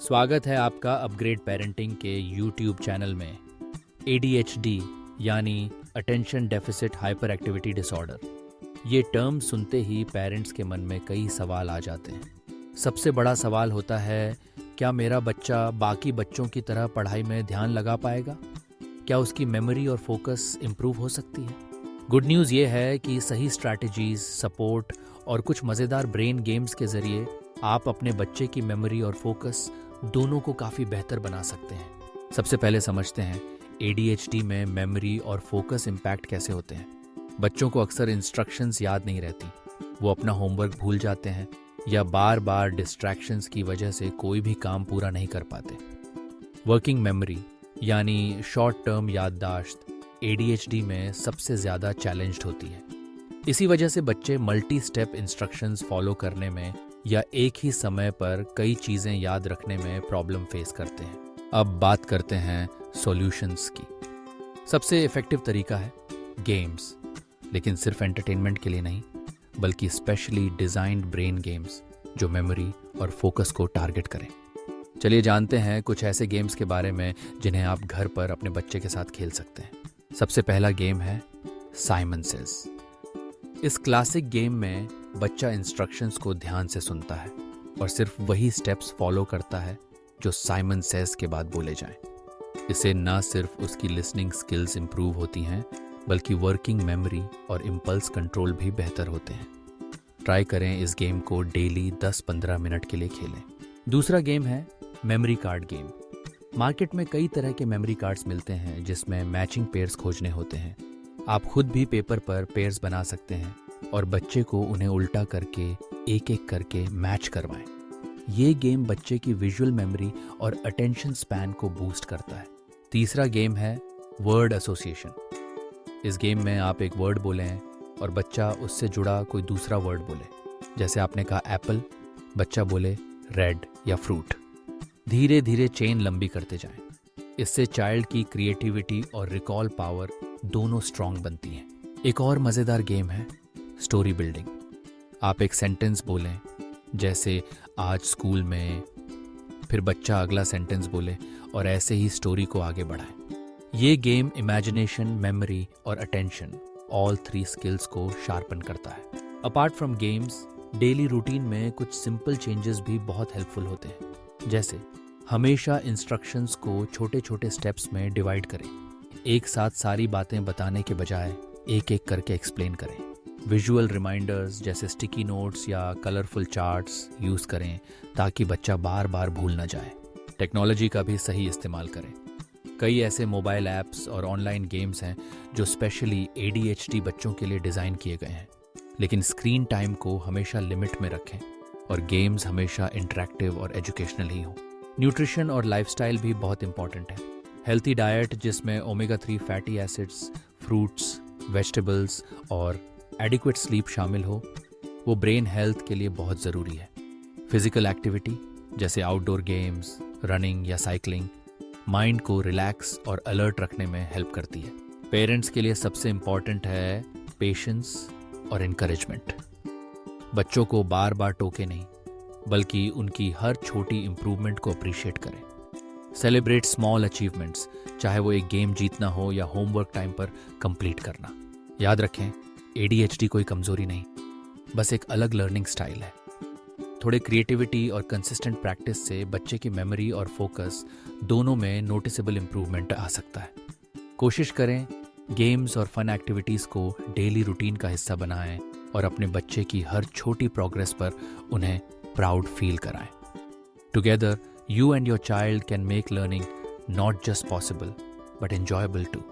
स्वागत है आपका अपग्रेड पेरेंटिंग के यूट्यूब चैनल में। ADHD यानी attention deficit hyper activity disorder, ये टर्म सुनते ही पेरेंट्स के मन में कई सवाल आ जाते हैं। सबसे बड़ा सवाल होता है, क्या मेरा बच्चा बाकी बच्चों की तरह पढ़ाई में ध्यान लगा पाएगा? क्या उसकी मेमोरी और फोकस इम्प्रूव हो सकती है? गुड न्यूज़ ये है कि सही स्ट्रैटेजीज, सपोर्ट और कुछ मज़ेदार ब्रेन गेम्स के ज़रिए आप अपने बच्चे की मेमोरी और फोकस दोनों को काफ़ी बेहतर बना सकते हैं। सबसे पहले समझते हैं ADHD में मेमोरी और फोकस इम्पैक्ट कैसे होते हैं। बच्चों को अक्सर इंस्ट्रक्शंस याद नहीं रहती, वो अपना होमवर्क भूल जाते हैं या बार बार डिस्ट्रैक्शंस की वजह से कोई भी काम पूरा नहीं कर पाते। वर्किंग मेमोरी यानी शॉर्ट टर्म याददाश्त ADHD में सबसे ज़्यादा चैलेंज्ड होती है। इसी वजह से बच्चे मल्टी स्टेप इंस्ट्रक्शंस फॉलो करने में या एक ही समय पर कई चीज़ें याद रखने में प्रॉब्लम फेस करते हैं। अब बात करते हैं सॉल्यूशंस की। सबसे इफ़ेक्टिव तरीका है गेम्स, लेकिन सिर्फ एंटरटेनमेंट के लिए नहीं, बल्कि स्पेशली डिज़ाइंड ब्रेन गेम्स जो मेमोरी और फोकस को टारगेट करें। चलिए जानते हैं कुछ ऐसे गेम्स के बारे में जिन्हें आप घर पर अपने बच्चे के साथ खेल सकते हैं। सबसे पहला गेम है साइमन सेज। इस क्लासिक गेम में बच्चा इंस्ट्रक्शंस को ध्यान से सुनता है और सिर्फ वही स्टेप्स फॉलो करता है जो साइमन सेज के बाद बोले जाएं। इससे न सिर्फ उसकी लिसनिंग स्किल्स इंप्रूव होती हैं, बल्कि वर्किंग मेमोरी और इम्पल्स कंट्रोल भी बेहतर होते हैं। ट्राई करें इस गेम को डेली 10-15 मिनट के लिए खेलें। दूसरा गेम है मेमोरी कार्ड गेम। मार्केट में कई तरह के मेमोरी कार्ड्स मिलते हैं जिसमें मैचिंग पेयर्स खोजने होते हैं। आप खुद भी पेपर पर पेयर्स बना सकते हैं और बच्चे को उन्हें उल्टा करके एक एक करके मैच करवाएं। ये गेम बच्चे की विजुअल मेमोरी और अटेंशन स्पैन को बूस्ट करता है। तीसरा गेम है वर्ड एसोसिएशन। इस गेम में आप एक वर्ड बोलें और बच्चा उससे जुड़ा कोई दूसरा वर्ड बोले। जैसे आपने कहा एप्पल, बच्चा बोले रेड या फ्रूट। धीरे धीरे चेन लंबी करते जाएं। इससे चाइल्ड की क्रिएटिविटी और रिकॉल पावर दोनों स्ट्रांग बनती हैं। एक और मज़ेदार गेम है स्टोरी बिल्डिंग। आप एक सेंटेंस बोलें, जैसे आज स्कूल में, फिर बच्चा अगला सेंटेंस बोले और ऐसे ही स्टोरी को आगे बढ़ाएं। ये गेम इमेजिनेशन, मेमोरी और अटेंशन ऑल 3 स्किल्स को शार्पन करता है। Apart from games, daily routine में कुछ सिंपल चेंजेस भी बहुत हेल्पफुल होते हैं। जैसे हमेशा इंस्ट्रक्शंस को छोटे छोटे स्टेप्स में डिवाइड करें। एक साथ सारी बातें बताने के बजाय एक एक करके एक्सप्लेन करें। विजुअल रिमाइंडर्स जैसे स्टिकी नोट्स या कलरफुल चार्ट्स यूज़ करें ताकि बच्चा बार बार भूल न जाए। टेक्नोलॉजी का भी सही इस्तेमाल करें। कई ऐसे मोबाइल ऐप्स और ऑनलाइन गेम्स हैं जो स्पेशली ADHD बच्चों के लिए डिज़ाइन किए गए हैं, लेकिन स्क्रीन टाइम को हमेशा लिमिट में रखें और गेम्स हमेशा इंटरेक्टिव और एजुकेशनल ही हों। न्यूट्रिशन और लाइफस्टाइल भी बहुत इंपॉर्टेंट है। हेल्थी डाइट जिसमें omega 3 fatty acids, fruits, vegetables और एडिक्वेट स्लीप शामिल हो, वो ब्रेन हेल्थ के लिए बहुत ज़रूरी है। फिजिकल एक्टिविटी जैसे आउटडोर गेम्स, रनिंग या साइकिलिंग माइंड को रिलैक्स और अलर्ट रखने में हेल्प करती है। पेरेंट्स के लिए सबसे इम्पॉर्टेंट है पेशेंस और इनकरेजमेंट। बच्चों को बार बार टोके नहीं, बल्कि उनकी हर छोटी इंप्रूवमेंट को अप्रिशिएट करें। सेलिब्रेट स्मॉल अचीवमेंट्स, चाहे वो एक गेम जीतना हो या होमवर्क टाइम पर कंप्लीट करना। याद रखें, ADHD कोई कमजोरी नहीं, बस एक अलग लर्निंग स्टाइल है। थोड़े क्रिएटिविटी और कंसिस्टेंट प्रैक्टिस से बच्चे की मेमोरी और फोकस दोनों में नोटिसेबल इंप्रूवमेंट आ सकता है। कोशिश करें गेम्स और फन एक्टिविटीज़ को डेली रूटीन का हिस्सा बनाएं और अपने बच्चे की हर छोटी प्रोग्रेस पर उन्हें प्राउड फील कराएं। Together, you and your child can make learning not just possible, but enjoyable too.